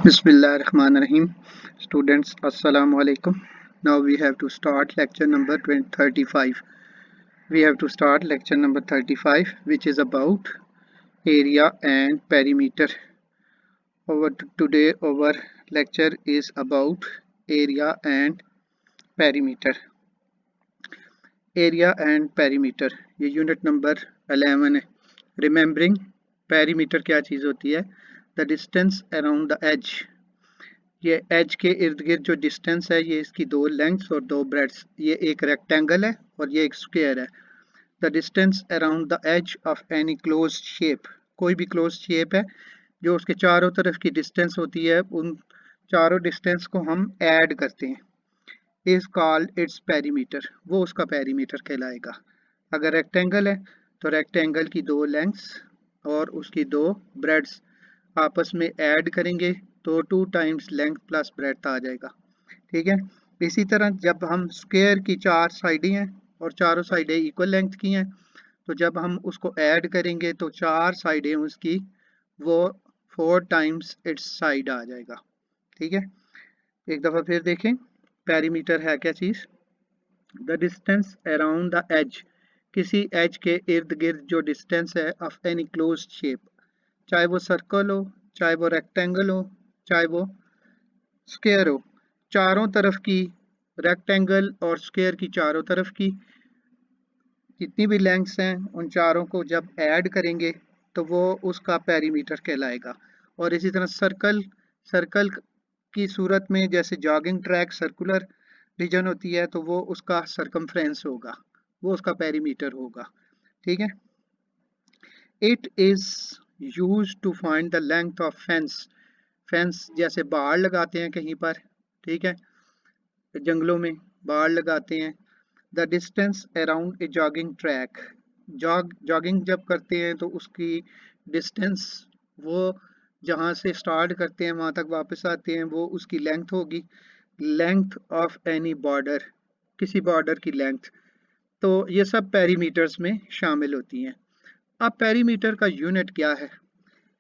Bismillahirrahmanirrahim. Students, Assalamu alaikum. Now we have to start lecture number 35. We have to start lecture number 35, which is about area and perimeter. Today, our lecture is about area and perimeter. Area and perimeter. ये unit number 11 है. Remembering perimeter क्या चीज़ होती है? The distance around the edge. ये as के इर्द गिर्द जो डिस्टेंस है ये इसकी दो लेंथ्स और दो ब्रेड्स. ये एक रेक्टेंगल है और ये एक स्क्वायर है. The distance around the edge of any close shape. कोई भी क्लोज शेप है जो उसके चारों तरफ की डिस्टेंस होती है, उन चारों डिस्टेंस को हम ऐड करते हैं. Is called its perimeter. वो उसका पेरीमीटर कहलाएगा. अगर रेक्टेंगल है तो रेक्टेंगल की दो लेंथ्स और उसकी दो ब्रेड्स आपस में ऐड करेंगे तो 2 टाइम्स लेंथ प्लस ब्रेड्थ आ जाएगा. ठीक है. इसी तरह जब हम स्क्वायर की चार साइडें हैं और चारों साइडें इक्वल लेंथ की हैं तो जब हम उसको ऐड करेंगे तो चार साइडें उसकी वो 4 टाइम्स इट्स साइड आ जाएगा. ठीक है. एक दफ़ा फिर देखें पेरीमीटर है क्या चीज़. The distance around the edge. किसी एज के इर्द गिर्द जो डिस्टेंस है ऑफ एनी क्लोज शेप, चाहे वो सर्कल हो, चाहे वो रेक्टेंगल हो, चाहे वो स्क्वायर हो, चारों तरफ की रेक्टेंगल और स्क्वायर की चारों तरफ की जितनी भी लेंथ्स हैं उन चारों को जब ऐड करेंगे तो वो उसका पेरीमीटर कहलाएगा. और इसी तरह सर्कल की सूरत में जैसे जॉगिंग ट्रैक सर्कुलर रीजन होती है तो वो उसका सर्कमफ्रेंस होगा, वो उसका पेरीमीटर होगा. ठीक है. It is used to find the length of fence. Fence जैसे बाड़ लगाते हैं कहीं पर, ठीक है, जंगलों में बाड़ लगाते हैं. The distance around a jogging track. Jogging जब करते हैं तो उसकी डिस्टेंस, वो जहाँ से स्टार्ट करते हैं वहाँ तक वापस आते हैं, वो उसकी लेंथ होगी. Length of any border. किसी बॉर्डर की लेंथ. तो ये सब पेरीमीटर्स में शामिल होती हैं. अब पेरीमीटर का यूनिट क्या है.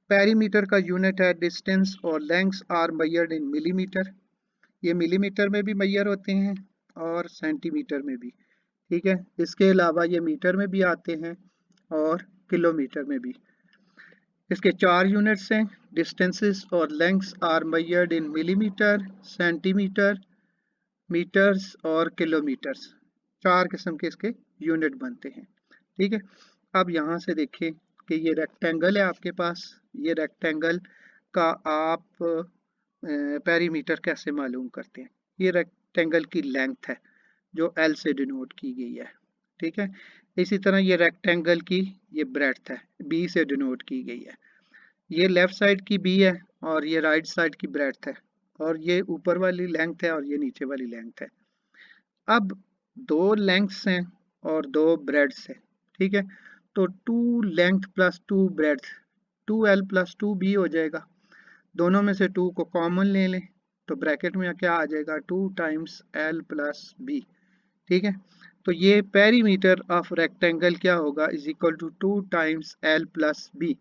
पेरीमीटर का यूनिट है डिस्टेंस और lengths are measured in millimetre. ये मिलीमीटर में भी मेजर होते हैं और सेंटीमीटर में भी. ठीक है. इसके अलावा ये मीटर में भी आते हैं और किलोमीटर में भी. इसके चार यूनिट्स हैं. डिस्टेंसेस और lengths are measured in millimetre, centimetre, metres और किलोमीटर्स. चार किस्म के इसके यूनिट बनते हैं. ठीक है. अब यहाँ से देखें कि ये रेक्टेंगल है आपके पास. ये रेक्टेंगल का आप पेरीमीटर कैसे मालूम करते हैं. ये रेक्टेंगल की लेंथ है जो एल से डिनोट की गई है. ठीक है. इसी तरह ये रेक्टेंगल की ये ब्रेड्थ है, बी से डिनोट की गई है. ये लेफ्ट साइड की बी है और ये राइट साइड की ब्रेड्थ है और ये ऊपर वाली लेंथ है और ये नीचे वाली लेंथ है. अब दो लेंथ्स हैं और दो ब्रेड्स हैं. ठीक है. तो 2 length plus 2 breadth 2L plus 2B हो जाएगा. दोनों में से 2 को कॉमन ले लें तो ब्रैकेट में क्या आ जाएगा, 2 टाइम्स L प्लस B. ठीक है. तो ये पेरीमीटर ऑफ रेक्टेंगल क्या होगा, is equal to 2 times L plus B.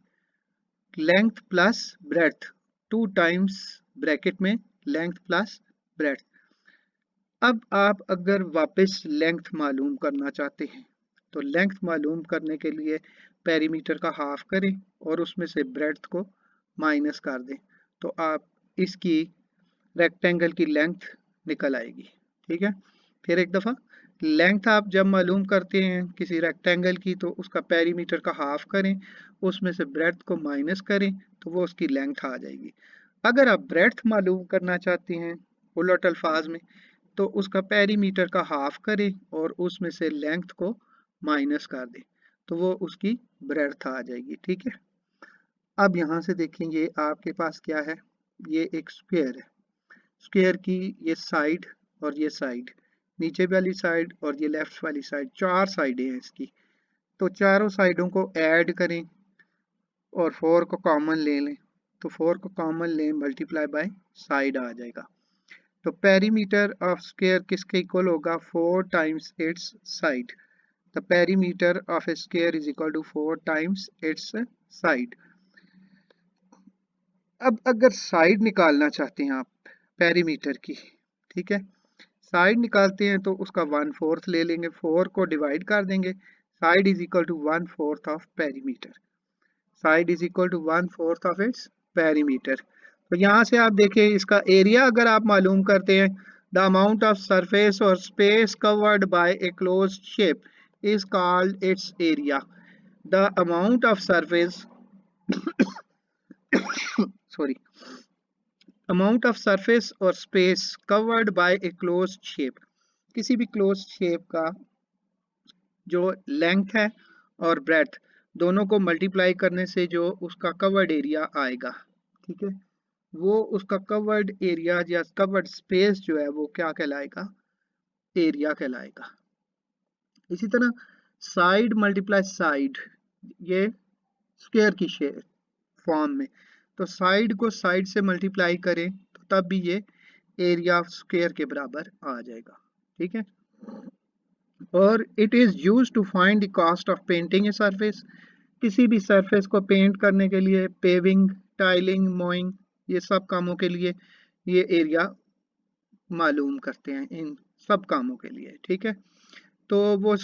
Length plus breadth 2 times bracket में लेंथ प्लस ब्रेड्थ. अब आप अगर वापस लेंथ मालूम करना चाहते हैं तो लेंथ मालूम करने के लिए पेरीमीटर का हाफ करें और उसमें से ब्रेड्थ को माइनस कर दें तो आप इसकी रेक्टेंगल की लेंथ निकल आएगी. ठीक है. फिर एक दफ़ा लेंथ आप जब मालूम करते हैं किसी रेक्टेंगल की तो उसका पेरीमीटर का हाफ करें, उसमें से ब्रेड्थ को माइनस करें तो वो उसकी लेंथ आ जाएगी. अगर आप ब्रेड्थ मालूम करना चाहते हैं उलट अल्फाज में तो उसका पेरीमीटर का हाफ करें और उसमें से लेंथ को माइनस कर दें तो वो उसकी ब्रेड्थ आ जाएगी. ठीक है. अब यहाँ से देखें ये आपके पास क्या है, ये एक स्क्वायर है. स्क्वायर की ये साइड और ये साइड, नीचे वाली साइड और ये लेफ्ट वाली साइड, चार साइडें हैं इसकी. तो चारों साइडों को ऐड करें और 4 को कॉमन ले लें तो 4 को कॉमन लें मल्टीप्लाई बाय साइड आ जाएगा. तो पेरीमीटर ऑफ स्क्वायर किसके इक्वल होगा, 4 times its side. The perimeter of a square is equal to 4 times its side. अब अगर साइड निकालना चाहते हैं आप पेरीमीटर की, ठीक है, साइड निकालते हैं तो उसका 1/4 ले लेंगे, 4 को डिवाइड कर देंगे, side is equal to 1/4 of perimeter, side is equal to 1/4 of its perimeter. तो यहाँ से आप देखें इसका एरिया अगर आप मालूम करते हैं, द अमाउंट ऑफ सरफेस और space covered by a closed shape is called its area. The amount of surface sorry amount of surface और space covered by a closed shape, किसी भी क्लोज्ड शेप का जो लेंथ है और breath दोनों को मल्टीप्लाई करने से जो उसका कवर्ड एरिया आएगा, ठीक है, वो उसका कवर्ड एरिया या कवर्ड स्पेस जो है वो क्या कहलाएगा, एरिया कहलाएगा। इसी तरह साइड मल्टीप्लाई साइड, ये स्क्वायर की शेप फॉर्म में, तो साइड को साइड से मल्टीप्लाई करें तो तब भी ये एरिया ऑफ स्क्वायर के बराबर आ जाएगा, ठीक है। और it is used to find the cost of painting a surface, किसी भी सरफेस को पेंट करने के लिए, पेविंग, टाइलिंग, मोइंग, ये सब कामों के लिए ये एरिया मालूम करते हैं, इन सब कामों के लिए, ठीक है। तो वो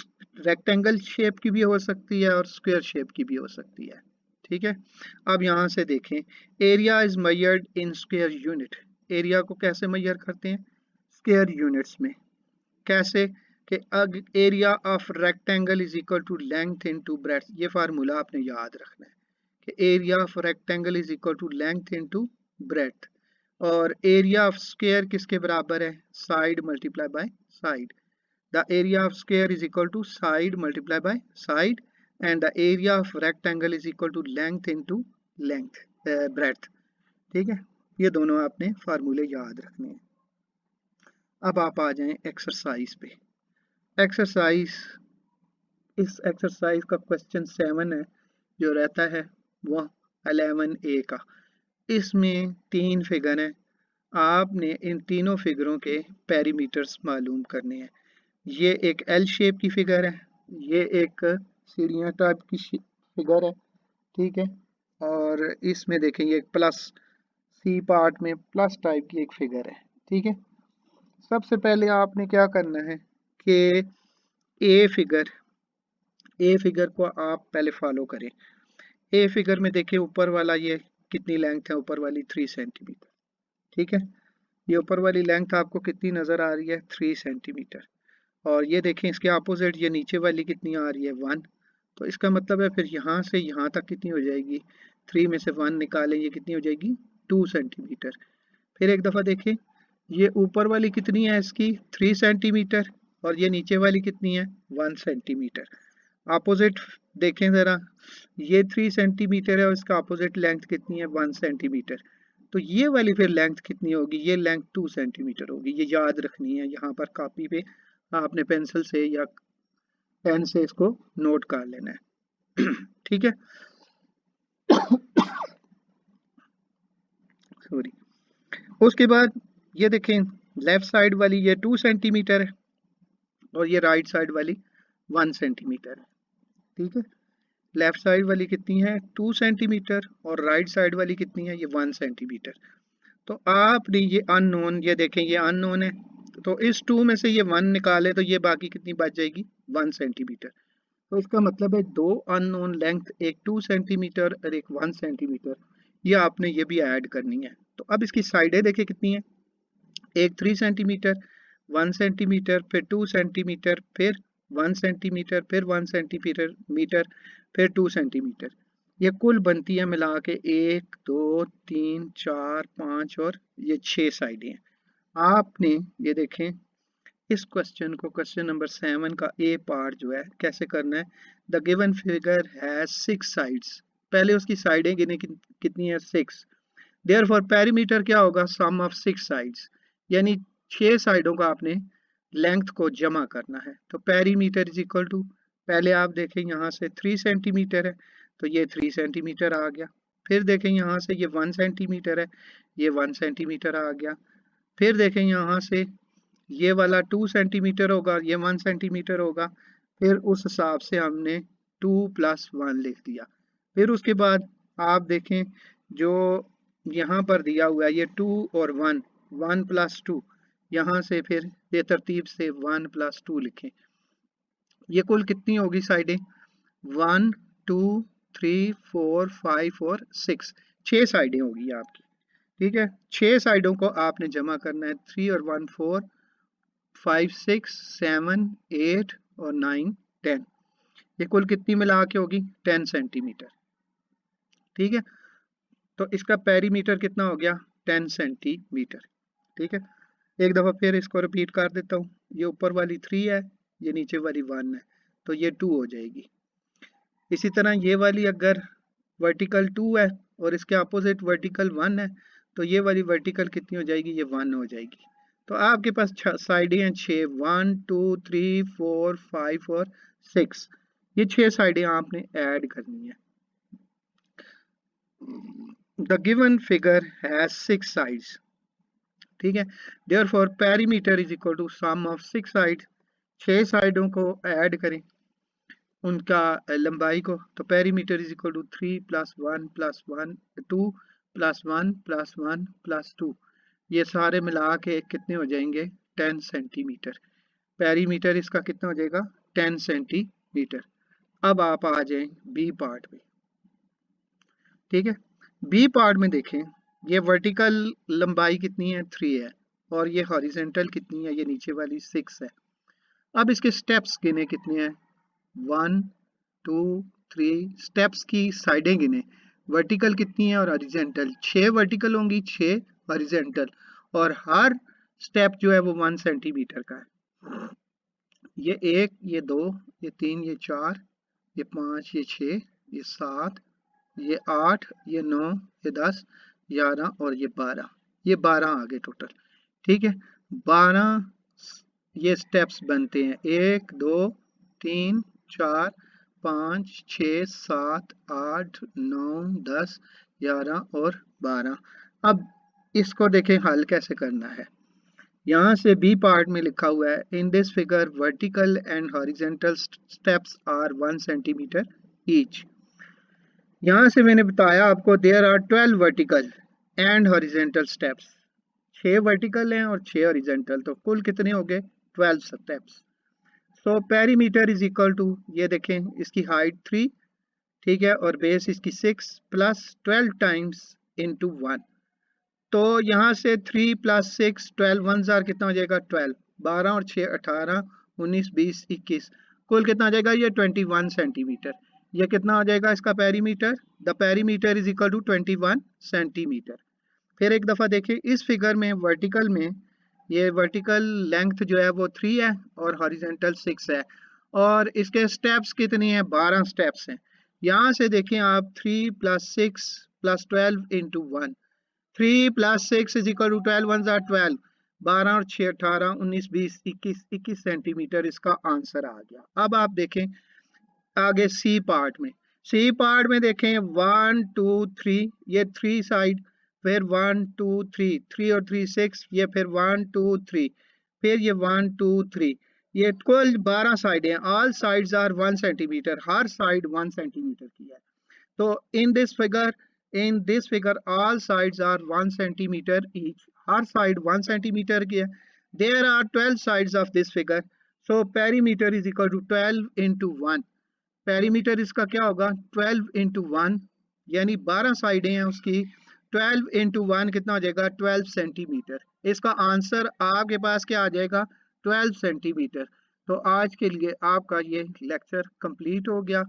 रेक्टेंगल शेप की भी हो सकती है और स्क्वायर शेप की भी हो सकती है, ठीक है। अब यहाँ से देखें, area is measured in square unit, area को कैसे मेजर करते हैं, स्क्वायर यूनिट्स में। कैसे कि area of rectangle is equal to length into breadth, ये फार्मूला आपने याद रखना है कि area of rectangle is equal to length into breadth, और एरिया ऑफ स्क्वायर किसके बराबर है, side multiply by side. The area of square is equal to side multiply by side and the area of rectangle is equal to length into length breadth, ठीक है। ये दोनों आपने फार्मूले याद रखने हैं। अब आप आ जाएं एक्सरसाइज पे। एक्सरसाइज, इस एक्सरसाइज का क्वेश्चन 7 है जो रहता है वह 11A का। इसमें 3 फिगर हैं, आपने इन तीनों फिगरों के पेरीमीटर्स मालूम करने हैं। ये एक एल शेप की फिगर है, ये एक सीढ़ियाँ टाइप की फिगर है, ठीक है, और इसमें देखेंगे एक प्लस सी पार्ट में प्लस टाइप की एक फिगर है, ठीक है। सबसे पहले आपने क्या करना है कि ए फिगर को आप पहले फॉलो करें। ए फिगर में देखें ऊपर वाला ये कितनी लेंथ है, ऊपर वाली 3 सेंटीमीटर, ठीक है। ये ऊपर वाली लेंथ आपको कितनी नज़र आ रही है, 3 सेंटीमीटर। और ये देखें इसके अपोजिट ये नीचे वाली कितनी आ रही है, 1। तो इसका मतलब है फिर यहाँ से यहाँ तक कितनी हो जाएगी, 3 में से 1 निकालें, ये कितनी हो जाएगी, 2 सेंटीमीटर। फिर एक दफ़ा देखें, ये ऊपर वाली कितनी है इसकी, 3 सेंटीमीटर, और ये नीचे वाली कितनी है, 1 सेंटीमीटर। अपोजिट देखें ज़रा, ये 3 सेंटीमीटर है और इसका अपोजिट लेंथ कितनी है, 1 सेंटीमीटर। तो ये वाली फिर लेंथ कितनी होगी, ये लेंथ 2 सेंटीमीटर होगी। ये याद रखनी है, यहाँ पर कॉपी पे आपने पेंसिल से या पेन से इसको नोट कर लेना है ठीक है। सॉरी। उसके बाद ये देखें, लेफ्ट साइड वाली ये 2 सेंटीमीटर है और ये राइट साइड वाली 1 सेंटीमीटर है, ठीक है। लेफ्ट साइड वाली कितनी है, 2 सेंटीमीटर, और राइट साइड वाली कितनी है, ये 1 सेंटीमीटर। तो आपने ये अननोन, ये देखें ये अननोन है, तो इस 2 में से ये 1 निकाले तो ये बाकी कितनी बच जाएगी, 1 सेंटीमीटर। तो इसका मतलब है 2 अननोन लेंथ, एक 2 सेंटीमीटर और एक 1 सेंटीमीटर, ये आपने ये भी ऐड करनी है। तो अब इसकी साइडें देखें कितनी है, एक 3 सेंटीमीटर, 1 सेंटीमीटर, फिर 2 सेंटीमीटर, फिर 1 सेंटीमीटर, फिर 1 सेंटीमीटर, फिर 2 सेंटीमीटर। ये कुल बनती है मिला के 1 2 3 4 5 और ये 6 साइडें हैं। आपने ये देखें इस क्वेश्चन को, क्वेश्चन नंबर 7 का ए पार्ट जो है कैसे करना है, the given figure has 6 sides, पहले उसकी साइडें गिने कितनी है, 6। देयरफॉर पेरीमीटर क्या होगा, सम ऑफ 6 साइड्स, यानी 6 साइडों का आपने लेंथ को जमा करना है। तो पेरीमीटर इज इक्वल टू, पहले आप देखें यहाँ से 3 सेंटीमीटर है तो ये 3 सेंटीमीटर आ गया। फिर देखें यहाँ से ये 1 सेंटीमीटर है, ये 1 सेंटीमीटर आ गया। फिर देखें यहाँ से ये वाला 2 सेंटीमीटर होगा, ये 1 सेंटीमीटर होगा। फिर उस हिसाब से हमने 2 + 1 लिख दिया। फिर उसके बाद आप देखें जो यहाँ पर दिया हुआ है ये 2 और 1, 1 + 2, यहाँ से फिर ये तरतीब से 1 + 2 लिखें। ये कुल कितनी होगी साइडें? 1 2 3 4 5 और 6, 6 साइडें होगी आपकी। ठीक है, 6 साइडों को आपने जमा करना है। 3 और 1 4, 5 6 7 8 और 9 10। ये कुल कितनी मिला के होगी? 10 सेंटीमीटर। ठीक है, तो इसका पेरीमीटर कितना हो गया? 10 सेंटीमीटर। ठीक है, एक दफ़ा फिर इसको रिपीट कर देता हूँ। ये ऊपर वाली 3 है, ये नीचे वाली 1 है, तो ये 2 हो जाएगी। इसी तरह ये वाली अगर वर्टिकल 2 है और इसके अपोजिट वर्टिकल 1 है, तो ये वाली वर्टिकल कितनी हो जाएगी? ये 1 हो जाएगी। तो आपके पास साइडें हैं 6, 1 2 3 4 5 और 6। ये 6 साइडें आपने ऐड करनी है। The given figure has 6 sides. ठीक है, therefore perimeter is equal to sum of 6 sides। 6 साइडों को ऐड करें उनका लंबाई को, तो पेरीमीटर इज इक्वल टू 3 + 1 + 1 2 + 1 + 1 + 2, ये सारे मिला के कितने हो जाएंगे? 10 सेंटीमीटर। पेरीमीटर इसका कितना हो जाएगा? 10 सेंटीमीटर। अब आप आ जाएं बी पार्ट में। ठीक है, बी पार्ट में देखें, ये वर्टिकल लंबाई कितनी है? 3 है, और ये हॉरिजेंटल कितनी है? ये नीचे वाली 6 है। अब इसके स्टेप्स गिने कितने हैं? 1 2 3 स्टेप्स की साइडें गिने। वर्टिकल कितनी है और हॉरिजेंटल? 6 वर्टिकल होंगी, 6 हॉरिजेंटल, और हर स्टेप जो है वो 1 सेंटीमीटर का है। ये 1, ये 2, ये 3, ये 4, ये 5, ये 6, ये 7, ये 8, ये 9, ये 10, 11 और ये 12। ये 12 आ गए टोटल। ठीक है, 12 ये स्टेप्स बनते हैं। 1 2 3 4 5 6 7 8 9 10 11 और 12। अब इसको देखें हल कैसे करना है। यहाँ से बी पार्ट में लिखा हुआ है, in this figure vertical and horizontal steps are 1 centimetre each. यहाँ से मैंने बताया आपको there are 12 vertical and horizontal steps. 6 vertical हैं और 6 हॉरिजेंटल, तो कुल कितने हो गए? 12 steps. So perimeter is equal to, ये देखें इसकी हाइट 3, ठीक है, और बेस इसकी 6 + 12 टाइम्स इंटू 1। तो यहाँ से 3 + 6 12 1 जार कितना हो जाएगा? 12। 12 और 6 18 19 20 21, कुल कितना आ जाएगा? ये 21 सेंटीमीटर। ये कितना हो जाएगा इसका perimeter? The perimeter is equal to 21 centimetre. फिर एक दफ़ा देखिए इस फिगर में वर्टिकल में, ये वर्टिकल लेंथ जो है वो 3 है और हॉरिजेंटल 6 है, और इसके स्टेप्स कितनी हैं? 12 स्टेप्स हैं। यहाँ से देखें आप 3 + 6 + 12 इंटू 1, 3 + 6 इज इक्वल टू 12 1 जार 12, 12 और 6 18 19 20 21 सेंटीमीटर इसका आंसर आ गया। अब आप देखें आगे सी पार्ट में। सी पार्ट में देखें 1 2 3, ये 3 साइड, फिर 1 2 3, 3 और 3 6, ये फिर 1 2 3, फिर ये 1 2 3, ये कुल 12 साइडें हैं। ऑल साइड्स आर 1 सेंटीमीटर, हर साइड 1 सेंटीमीटर की है। तो in this figure all sides are 1 centimetre each, हर साइड 1 सेंटीमीटर की है। There are 12 sides of this figure, so perimeter is equal to 12 into 1। Perimeter इसका क्या होगा? 12 इंटू 1, यानी 12 साइडें हैं उसकी। 12 इंटू 1 कितना हो जाएगा? 12 सेंटीमीटर। इसका आंसर आपके पास क्या आ जाएगा? 12 सेंटीमीटर। तो आज के लिए आपका ये लेक्चर कंप्लीट हो गया।